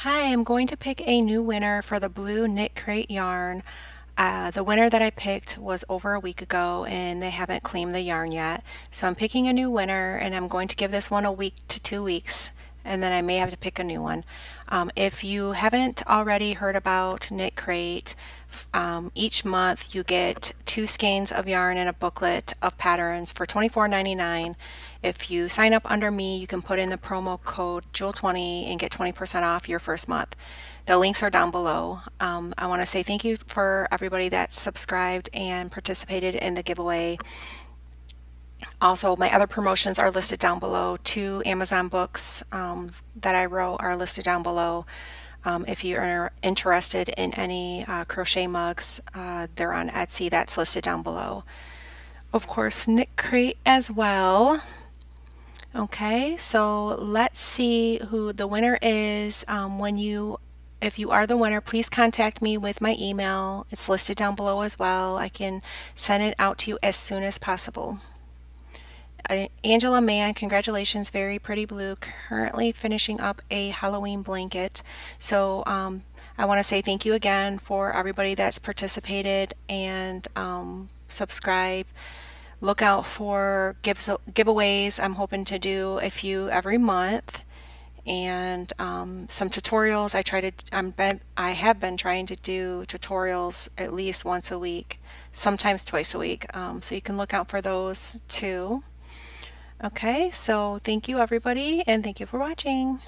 Hi, I'm going to pick a new winner for the blue knit crate yarn. The winner that I picked was over a week ago and they haven't claimed the yarn yet. So I'm picking a new winner and I'm going to give this one a week to 2 weeks and then I may have to pick a new one. If you haven't already heard about Knit Crate, each month you get 2 skeins of yarn and a booklet of patterns for $24.99. If you sign up under me, you can put in the promo code Jewel20 and get 20% off your first month. The links are down below. I want to say thank you for everybody that subscribed and participated in the giveaway. Also, my other promotions are listed down below. 2 Amazon books that I wrote are listed down below. If you are interested in any crochet mugs, they're on Etsy. That's listed down below. Of course, Knit Crate as well. Okay, so let's see who the winner is. If you are the winner, please contact me with my email. It's listed down below as well. I can send it out to you as soon as possible. Angela Mann, congratulations, very pretty blue. Currently finishing up a Halloween blanket. So I want to say thank you again for everybody that's participated and subscribe. Look out for giveaways. I'm hoping to do a few every month and some tutorials. I have been trying to do tutorials at least once a week, sometimes twice a week. So you can look out for those too. Okay, so thank you everybody, and thank you for watching.